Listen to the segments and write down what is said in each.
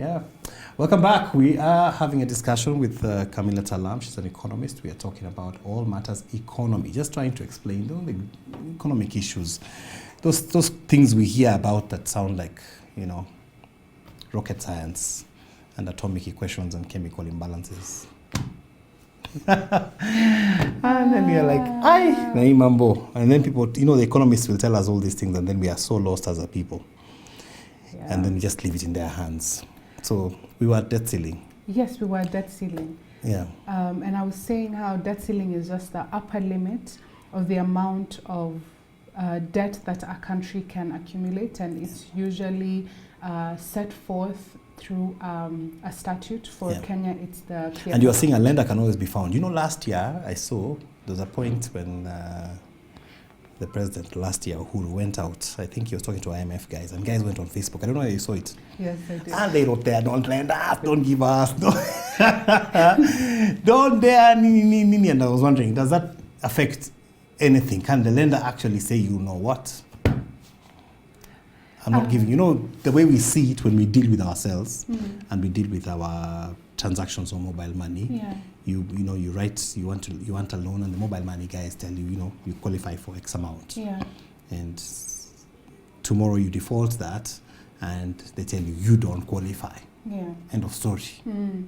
Yeah. Welcome back. We are having a discussion with CAMILLA TALLAM. She's an economist. We are talking about all matters economy, just trying to explain the economic issues. Those things we hear about that sound like, rocket science and atomic equations and chemical imbalances. And then we are like, aye, mambo. And then people, the economists will tell us all these things, and then we are so lost as a people. Yeah. And then we just leave it in their hands. So we were at debt ceiling. Yes, we were at debt ceiling. Yeah. And I was saying how debt ceiling is just the upper limit of the amount of debt that a country can accumulate, and it's usually set forth through a statute. For Kenya, it's the clear. And you are saying a lender can always be found. Last year I saw there was a point when the president last year, Uhuru, went out. I think he was talking to IMF guys, and guys went on Facebook. I don't know if you saw it. Yes, I did. And they wrote there, don't lend us, don't give us, don't dare, and I was wondering, does that affect anything? Can the lender actually say, you know what? I'm not giving, the way we see it when we deal with ourselves and we deal with our transactions on mobile money. Yeah. You write, you want a loan, and the mobile money guys tell you, you qualify for X amount. Yeah. And tomorrow you default that, and they tell you don't qualify. Yeah. End of story. And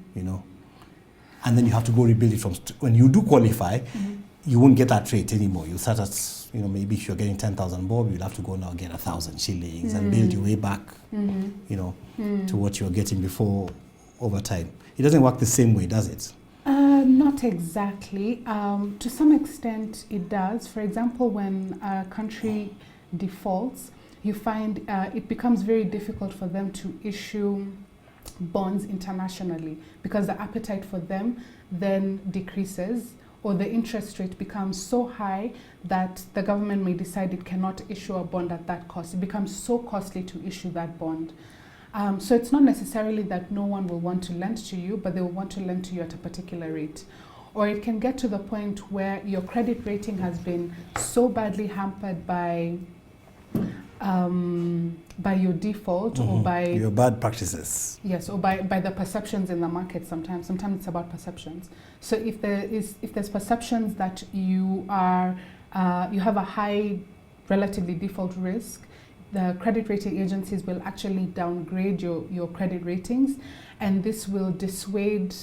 then you have to go rebuild it from. When you do qualify, you won't get that rate anymore. You start at, maybe if you're getting 10,000 bob, you'll have to go now and get 1,000 shillings and build your way back, to what you were getting before over time. It doesn't work the same way, does it? Not exactly. To some extent, it does. For example, when a country defaults, you find it becomes very difficult for them to issue bonds internationally, because the appetite for them then decreases, or the interest rate becomes so high that the government may decide it cannot issue a bond at that cost. It becomes so costly to issue that bond. So it's not necessarily that no one will want to lend to you, but they will want to lend to you at a particular rate. Or it can get to the point where your credit rating has been so badly hampered by your default or by your bad practices. Yes, or by the perceptions in the market. Sometimes it's about perceptions. So if there's perceptions that you have a high relatively default risk, the credit rating agencies will actually downgrade your credit ratings, and this will dissuade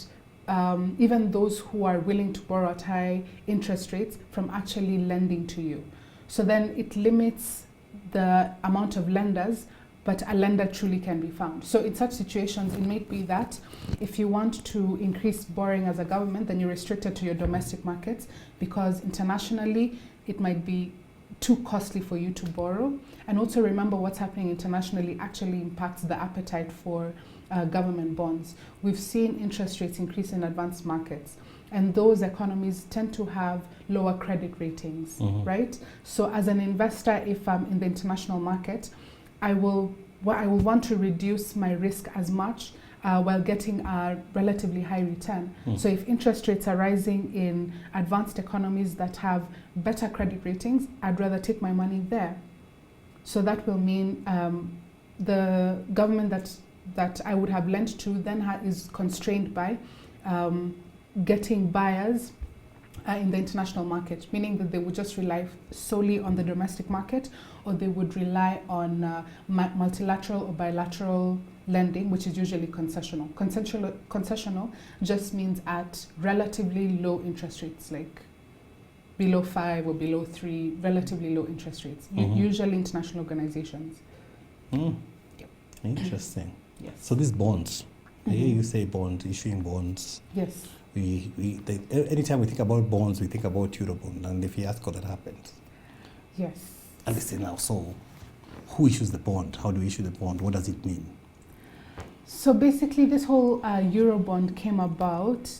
even those who are willing to borrow at high interest rates from actually lending to you. So then it limits the amount of lenders, but a lender truly can be found. So in such situations, it may be that if you want to increase borrowing as a government, then you're restricted to your domestic markets, because internationally it might be too costly for you to borrow. And also remember, what's happening internationally actually impacts the appetite for government bonds. We've seen interest rates increase in advanced markets, and those economies tend to have lower credit ratings, right? So as an investor, if I'm in the international market, I will want to reduce my risk as much while getting a relatively high return. So if interest rates are rising in advanced economies that have better credit ratings, I'd rather take my money there. So that will mean the government that I would have lent to then is constrained by getting buyers in the international market, meaning that they would just rely solely on the domestic market, or they would rely on multilateral or bilateral lending, which is usually concessional. Concessional just means at relatively low interest rates, like below 5 or below 3, relatively low interest rates, usually international organizations. Interesting. Yes. So these bonds, I hear you say bond, issuing bonds. Yes. Anytime we think about bonds, we think about Eurobond and the fiasco that happened. Yes. And they say now, so who issues the bond? How do we issue the bond? What does it mean? So basically, this whole Eurobond came about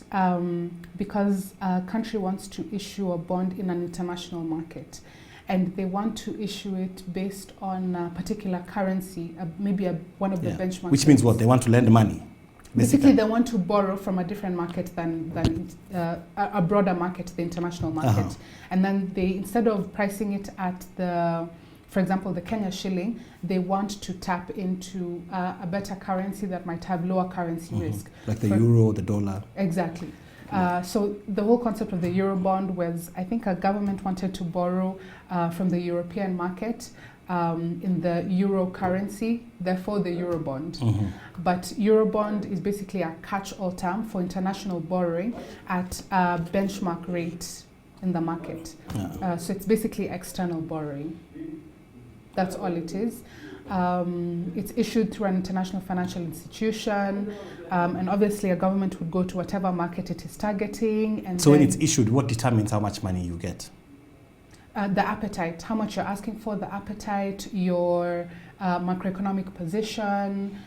because a country wants to issue a bond in an international market, and they want to issue it based on a particular currency, maybe one of the benchmarks. Which means what? They want to lend money. Basically, they want to borrow from a different market than a broader market, the international market. And then they, instead of pricing it at the for example, the Kenya shilling, they want to tap into a better currency that might have lower currency risk. Like the euro, the dollar. Exactly. So the whole concept of the Eurobond was, I think a government wanted to borrow from the European market in the euro currency, therefore the Eurobond. But Eurobond is basically a catch-all term for international borrowing at a benchmark rate in the market. So it's basically external borrowing. That's all it is. It's issued through an international financial institution, and obviously a government would go to whatever market it is targeting. And so when it's issued, what determines how much money you get? The appetite, how much you're asking for, the appetite, your macroeconomic position.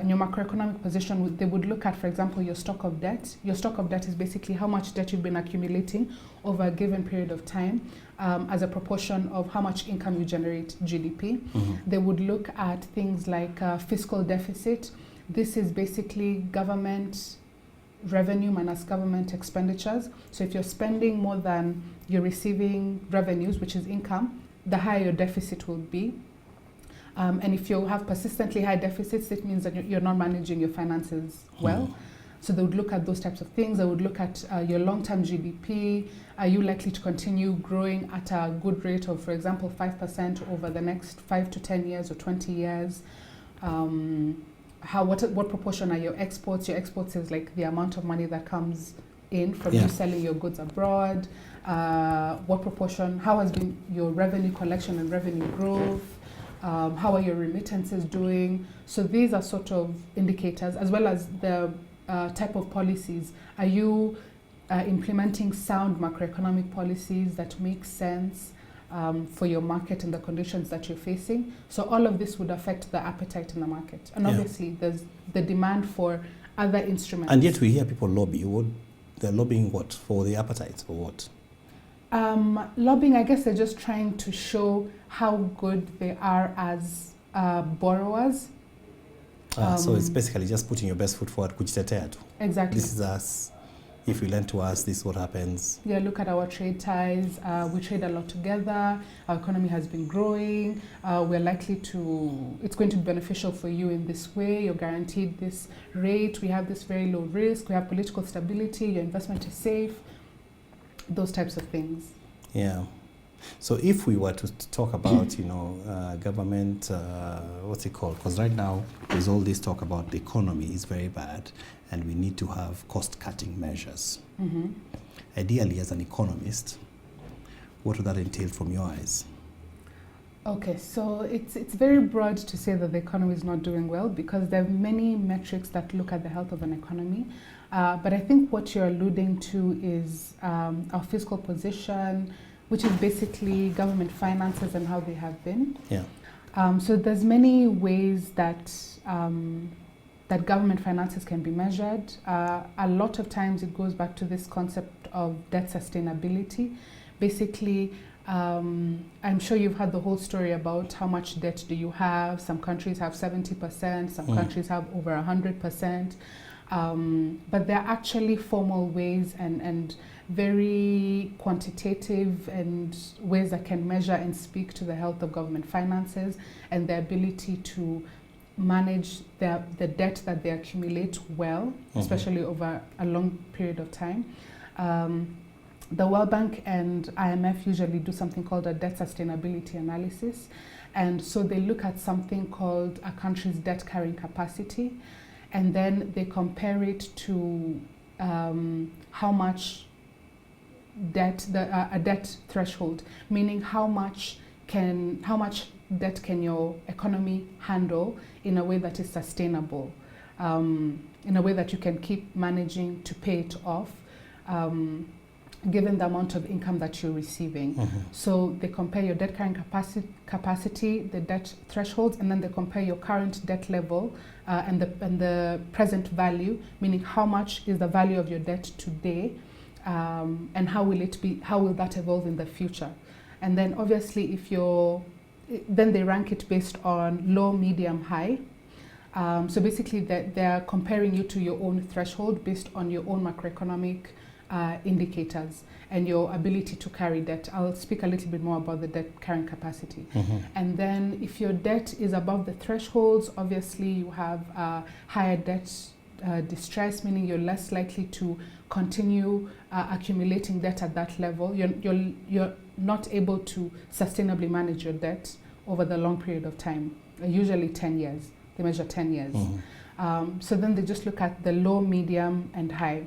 In your macroeconomic position, they would look at, for example, your stock of debt. Your stock of debt is basically how much debt you've been accumulating over a given period of time as a proportion of how much income you generate, GDP. They would look at things like fiscal deficit. This is basically government revenue minus government expenditures. So if you're spending more than you're receiving revenues, which is income, the higher your deficit will be. And if you have persistently high deficits, it means that you're not managing your finances well. So they would look at those types of things. They would look at your long-term GDP. Are you likely to continue growing at a good rate of, for example, 5% over the next 5 to 10 years or 20 years? What proportion are your exports? Your exports is like the amount of money that comes in from you selling your goods abroad. What proportion, how has been your revenue collection and revenue growth? How are your remittances doing? So these are sort of indicators, as well as the type of policies. Are you implementing sound macroeconomic policies that make sense for your market and the conditions that you're facing? So all of this would affect the appetite in the market. And obviously there's the demand for other instruments. And yet we hear people lobby. They're lobbying what? For the appetite or what? Lobbying, I guess they're just trying to show how good they are as borrowers. So it's basically just putting your best foot forward. Exactly. This is us. If you lend to us, this is what happens. Yeah, look at our trade ties. We trade a lot together. Our economy has been growing. We're likely to, it's going to be beneficial for you in this way. You're guaranteed this rate. We have this very low risk. We have political stability. Your investment is safe. Those types of things. Yeah. So if we were to talk about, government, what's it called? Because right now there's all this talk about the economy is very bad and we need to have cost-cutting measures. Ideally, as an economist, what would that entail from your eyes? Okay, so it's very broad to say that the economy is not doing well because there are many metrics that look at the health of an economy. But I think what you're alluding to is our fiscal position, which is basically government finances and how they have been. Yeah. So there's many ways that that government finances can be measured. A lot of times it goes back to this concept of debt sustainability. Basically, I'm sure you've heard the whole story about how much debt do you have. Some countries have 70%, some countries have over 100%. But there are actually formal ways and very quantitative and ways that can measure and speak to the health of government finances and their ability to manage the debt that they accumulate well, especially over a long period of time. The World Bank and IMF usually do something called a debt sustainability analysis. And so they look at something called a country's debt carrying capacity. And then they compare it to how much debt, a debt threshold, meaning how much debt can your economy handle in a way that is sustainable, in a way that you can keep managing to pay it off, given the amount of income that you're receiving. So they compare your debt carrying capacity, the debt thresholds, and then they compare your current debt level and the present value, meaning how much is the value of your debt today, and how will that evolve in the future. And then obviously then they rank it based on low, medium, high. So basically they're comparing you to your own threshold based on your own macroeconomic indicators and your ability to carry debt. I'll speak a little bit more about the debt carrying capacity. And then if your debt is above the thresholds, obviously you have higher debt distress, meaning you're less likely to continue accumulating debt at that level. You're not able to sustainably manage your debt over the long period of time, usually 10 years. They measure 10 years. So then they just look at the low, medium, and high.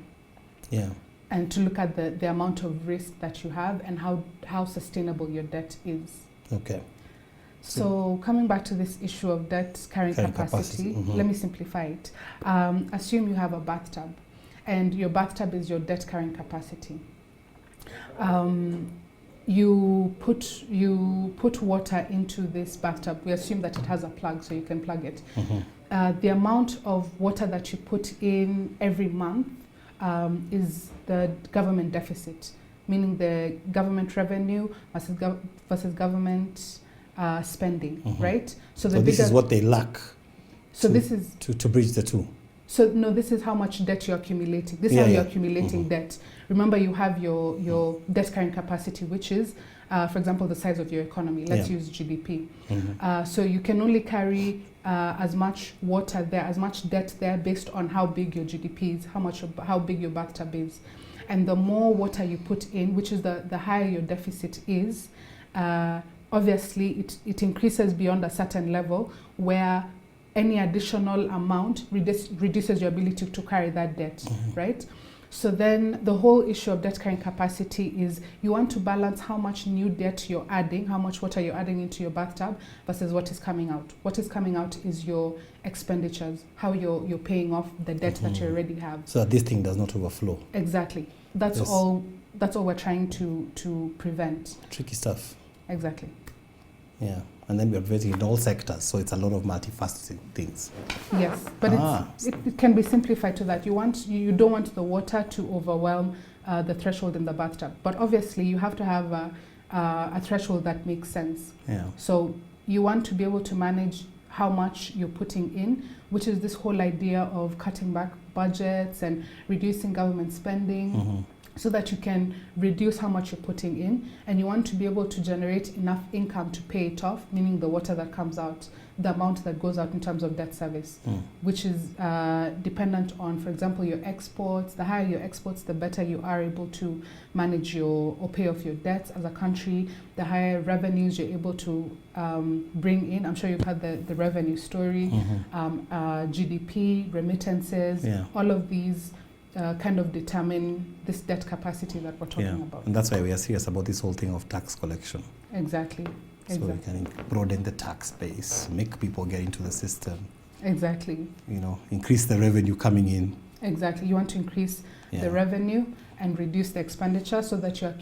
Yeah. And to look at the amount of risk that you have and how sustainable your debt is. Okay. So coming back to this issue of debt carrying capacity, let me simplify it. Assume you have a bathtub, and your bathtub is your debt carrying capacity. You put water into this bathtub. We assume that it has a plug, so you can plug it. The amount of water that you put in every month is the government deficit, meaning the government revenue versus government spending, right? So this is what they lack. So this is to bridge the two. So no, this is how much debt you're accumulating. This is how you're accumulating debt. Remember, you have your debt carrying capacity, which is, for example, the size of your economy. Let's use GDP. So you can only carry as much water there, as much debt there, based on how big your GDP is, how big your bathtub is, and the more water you put in, which is the higher your deficit is. Obviously, it increases beyond a certain level where any additional amount reduces your ability to carry that debt, right? So then the whole issue of debt carrying capacity is you want to balance how much new debt you're adding, how much water you're adding into your bathtub versus what is coming out. What is coming out is your expenditures, how you're paying off the debt that you already have. So that this thing does not overflow. Exactly. That's all we're trying to prevent. Tricky stuff. Exactly. Yeah, and then we're operating in all sectors, so it's a lot of multifaceted things. Yes, but it can be simplified to that. You don't want the water to overwhelm the threshold in the bathtub, but obviously you have to have a threshold that makes sense. Yeah. So you want to be able to manage how much you're putting in, which is this whole idea of cutting back budgets and reducing government spending. So that you can reduce how much you're putting in, and you want to be able to generate enough income to pay it off, meaning the water that comes out, the amount that goes out in terms of debt service, which is dependent on, for example, your exports. The higher your exports, the better you are able to manage or pay off your debts as a country. The higher revenues you're able to bring in. I'm sure you've had the revenue story, GDP, remittances, all of these kind of determine this debt capacity that we're talking about. And that's why we are serious about this whole thing of tax collection. Exactly. So we can broaden the tax base, make people get into the system. Exactly. Increase the revenue coming in. Exactly. You want to increase the revenue and reduce the expenditure so that you're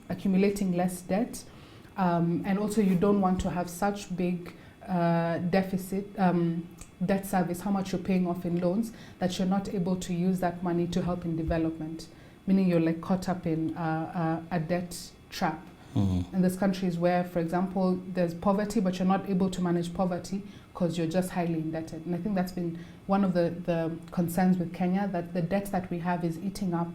accumulating less debt. And also you don't want to have such big deficit, debt service, how much you're paying off in loans, that you're not able to use that money to help in development, meaning you're like caught up in a debt trap. And there's countries where, for example, there's poverty, but you're not able to manage poverty because you're just highly indebted. And I think that's been one of the concerns with Kenya, that the debt that we have is eating up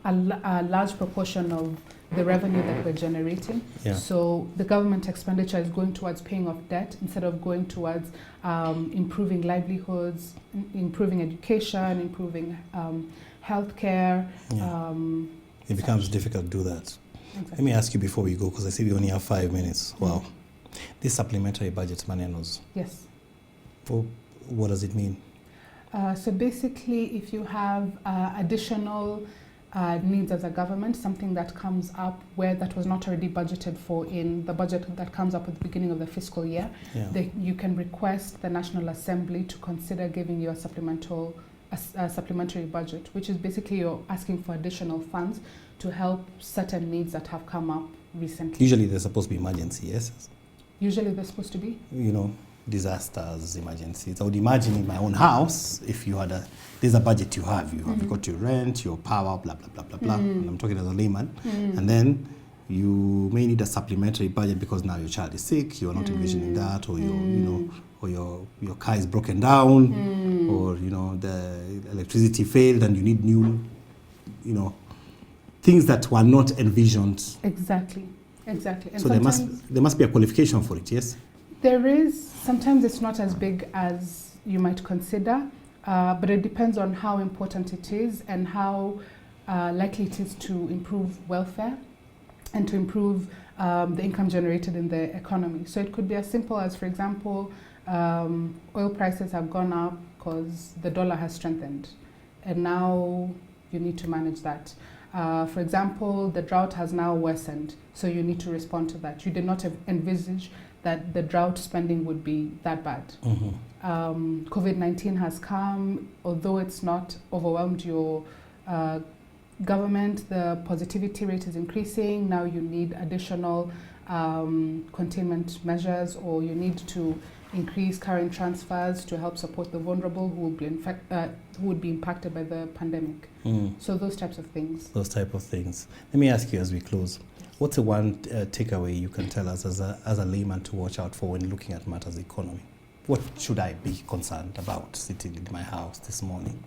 a large proportion of the revenue that we're generating. So the government expenditure is going towards paying off debt instead of going towards improving livelihoods, improving education, improving healthcare. It becomes difficult to do that. Exactly. Let me ask you before we go, because I see we only have 5 minutes. Wow. This supplementary budget, Manenos. Yes. What does it mean? So basically, if you have additional needs as a government, something that comes up where that was not already budgeted for in the budget that comes up at the beginning of the fiscal year, you can request the National Assembly to consider giving you a supplementary budget, which is basically you're asking for additional funds to help certain needs that have come up recently. Usually they're supposed to be emergency, yes? Usually they're supposed to be? Disasters, emergencies. I would imagine in my own house, if you had there's a budget you have got your rent, your power, blah, blah, blah, blah, blah. And I'm talking as a layman. And then you may need a supplementary budget because now your child is sick, you're not envisioning that, or or your car is broken down, or the electricity failed and you need new things that were not envisioned. Exactly. And so there must be a qualification for it, yes? There is. Sometimes it's not as big as you might consider, but it depends on how important it is and how likely it is to improve welfare and to improve the income generated in the economy. So it could be as simple as, for example, oil prices have gone up because the dollar has strengthened, and now you need to manage that. For example, the drought has now worsened, so you need to respond to that. You did not envisage that the drought spending would be that bad. COVID-19 has come, although it's not overwhelmed your government, the positivity rate is increasing. Now you need additional containment measures, or you need to increase current transfers to help support the vulnerable who would be impacted by the pandemic. So those types of things. Let me ask you as we close, what's the one takeaway you can tell us as a layman to watch out for when looking at matters economy? What should I be concerned about sitting in my house this morning?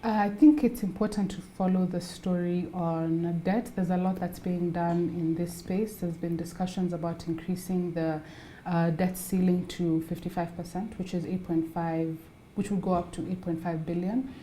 I think it's important to follow the story on debt. There's a lot that's being done in this space. There's been discussions about increasing the debt ceiling to 55%, which is 8.5, which will go up to 8.5 billion.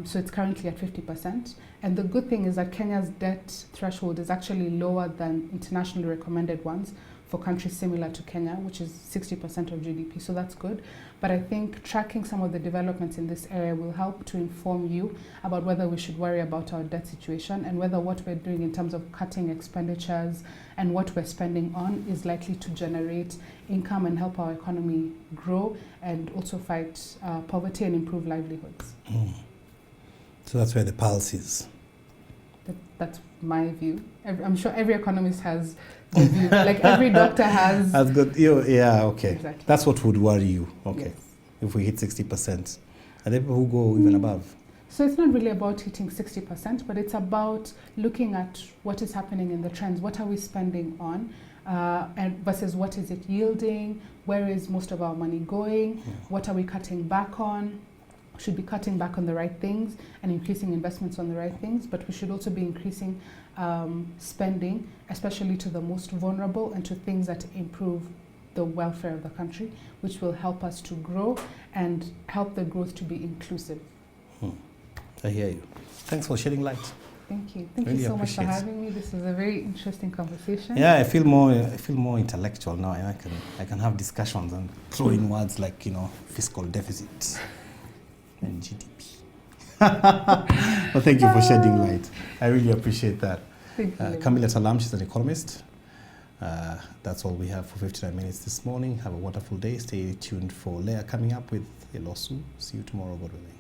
So it's currently at 50%. And the good thing is that Kenya's debt threshold is actually lower than internationally recommended ones for countries similar to Kenya, which is 60% of GDP. So that's good. But I think tracking some of the developments in this area will help to inform you about whether we should worry about our debt situation and whether what we're doing in terms of cutting expenditures and what we're spending on is likely to generate income and help our economy grow and also fight poverty and improve livelihoods. So that's where the pulse is. That's my view. I'm sure every economist has the view. Like every doctor has. That's good. Yeah, okay. Exactly. That's what would worry you. Okay. Yes. If we hit 60%. And then who go even above? So it's not really about hitting 60%, but it's about looking at what is happening in the trends. What are we spending on? And versus what is it yielding? Where is most of our money going? What are we cutting back on? Should be cutting back on the right things and increasing investments on the right things, but we should also be increasing spending, especially to the most vulnerable and to things that improve the welfare of the country, which will help us to grow and help the growth to be inclusive. I hear you. Thanks for shedding light. Thank you. Thank you so much for having me. This was a very interesting conversation. Yeah, I feel more intellectual now, and I can have discussions and throw in words like, fiscal deficit and GDP. Well, thank you for shedding light. I really appreciate that. Thank you. CAMILLA Tallam, she's an economist. That's all we have for 59 minutes this morning. Have a wonderful day. Stay tuned for Leah coming up with a lawsuit. See you tomorrow, God willing.